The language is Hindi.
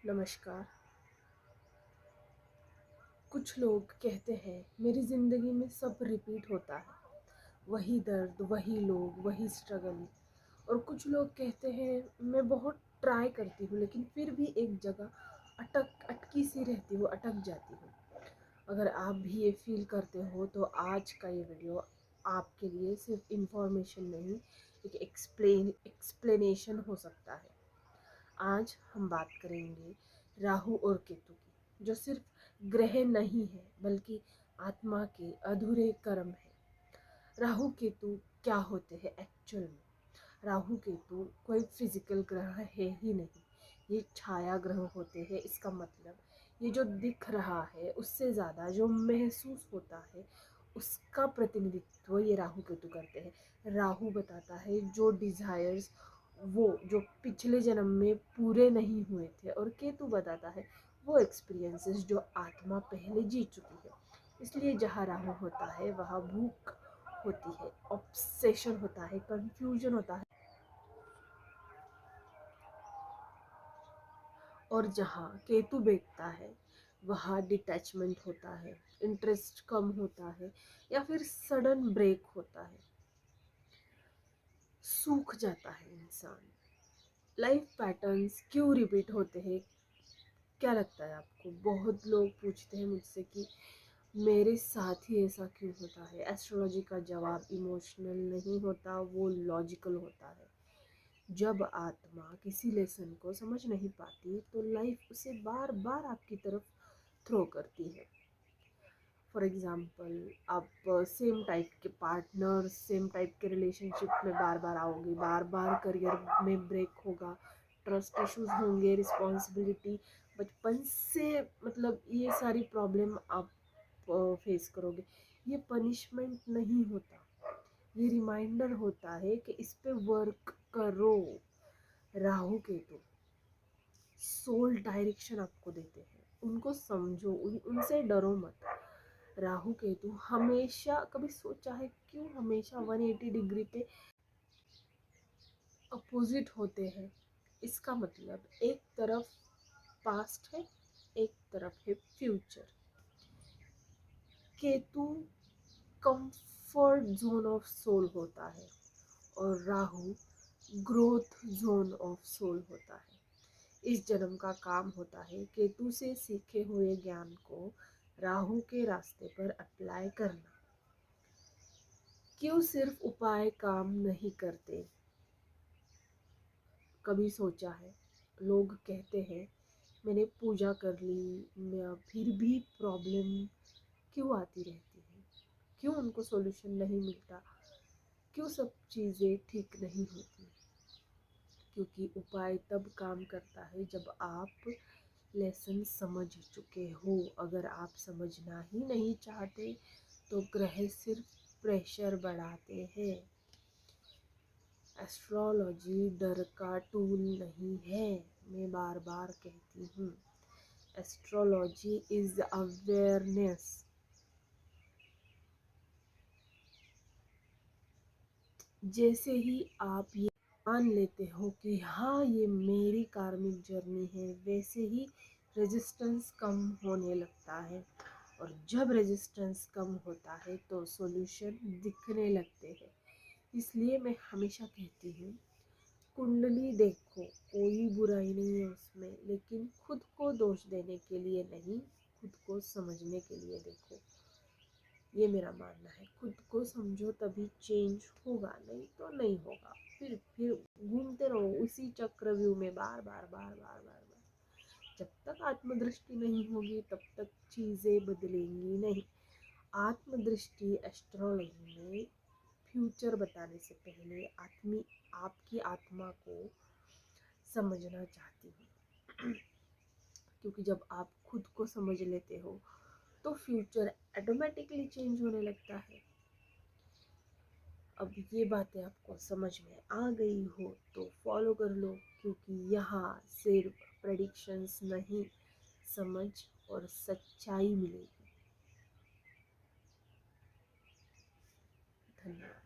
नमस्कार। कुछ लोग कहते हैं मेरी ज़िंदगी में सब रिपीट होता है, वही दर्द, वही लोग, वही स्ट्रगल। और कुछ लोग कहते हैं मैं बहुत ट्राई करती हूँ लेकिन फिर भी एक जगह अटकी सी रहती हूँ, अटक जाती हूँ। अगर आप भी ये फील करते हो तो आज का ये वीडियो आपके लिए सिर्फ इंफॉर्मेशन नहीं, एक एक्सप्लेनेशन हो सकता है। आज हम बात करेंगे राहु और केतु की, जो सिर्फ ग्रह नहीं है बल्कि आत्मा के अधूरे कर्म है। राहु केतु क्या होते हैं एक्चुअल में? राहु केतु कोई फिजिकल ग्रह है ही नहीं, ये छाया ग्रह होते हैं। इसका मतलब ये जो दिख रहा है उससे ज़्यादा जो महसूस होता है उसका प्रतिनिधित्व ये राहु केतु करते हैं। राहु बताता है जो डिज़ायर्स वो जो पिछले जन्म में पूरे नहीं हुए थे, और केतु बताता है वो एक्सपीरियंसेस जो आत्मा पहले जी चुकी है। इसलिए जहाँ राहु होता है वहाँ भूख होती है, ऑब्सेशन होता है, कंफ्यूजन होता है। और जहाँ केतु बैठता है वहाँ डिटैचमेंट होता है, इंटरेस्ट कम होता है या फिर सडन ब्रेक होता है, सूख जाता है इंसान। लाइफ पैटर्न्स क्यों रिपीट होते हैं? क्या लगता है आपको? बहुत लोग पूछते हैं मुझसे कि मेरे साथ ही ऐसा क्यों होता है। एस्ट्रोलॉजी का जवाब इमोशनल नहीं होता, वो लॉजिकल होता है। जब आत्मा किसी लेसन को समझ नहीं पाती तो लाइफ उसे बार बार आपकी तरफ थ्रो करती है। फॉर एग्ज़ाम्पल, आप सेम टाइप के पार्टनर, सेम टाइप के रिलेशनशिप में बार बार आओगे, बार बार करियर में ब्रेक होगा, ट्रस्ट इश्यूज होंगे, रिस्पॉन्सिबिलिटी बचपन से, मतलब ये सारी प्रॉब्लम आप फेस करोगे। ये पनिशमेंट नहीं होता, ये रिमाइंडर होता है कि इस पे वर्क करो। राहु केतु सोल डायरेक्शन आपको देते हैं, उनको समझो, उनसे डरो मत। राहु केतु हमेशा, कभी सोचा है क्यों हमेशा 180 डिग्री पे अपोजिट होते हैं? इसका मतलब एक तरफ पास्ट है, एक तरफ है future. Ketu comfort zone of soul होता है और Rahu growth zone of soul होता है। इस जन्म का काम होता है केतु से सीखे हुए ज्ञान को राहु के रास्ते पर अप्लाई करना। क्यों सिर्फ उपाय काम नहीं करते? कभी सोचा है? लोग कहते हैं मैंने पूजा कर ली, मैं फिर भी प्रॉब्लम क्यों आती रहती है? क्यों उनको सॉल्यूशन नहीं मिलता? क्यों सब चीज़ें ठीक नहीं होती? क्योंकि उपाय तब काम करता है जब आप लेसन समझ चुके हो। अगर आप समझना ही नहीं चाहते तो ग्रह सिर्फ प्रेशर बढ़ाते हैं। एस्ट्रोलॉजी डर का टूल नहीं है, मैं बार बार कहती हूँ। Astrology is awareness. जैसे ही आप ये मान लेते हो कि हाँ ये मेरी कार्मिक जर्नी है, वैसे ही रेजिस्टेंस कम होने लगता है। और जब रेजिस्टेंस कम होता है तो सॉल्यूशन दिखने लगते हैं। इसलिए मैं हमेशा कहती हूँ कुंडली देखो, कोई बुराई नहीं है उसमें, लेकिन खुद को दोष देने के लिए नहीं, खुद को समझने के लिए देखो। ये मेरा मानना है। खुद को समझो तभी चेंज होगा, नहीं तो नहीं होगा। फिर घूमते रहो उसी चक्रव्यूह में बार बार बार बार बार बार। जब तक आत्मदृष्टि नहीं होगी तब तक चीज़ें बदलेंगी नहीं। आत्मदृष्टि एस्ट्रोलॉजी में फ्यूचर बताने से पहले आपकी आत्मा को समझना चाहती हूँ। क्योंकि जब आप खुद को समझ लेते हो तो फ्यूचर ऑटोमेटिकली चेंज होने लगता है। अब ये बातें आपको समझ में आ गई हो तो फॉलो कर लो, क्योंकि यहाँ सिर्फ प्रेडिक्शंस नहीं, समझ और सच्चाई मिलेगी। धन्यवाद।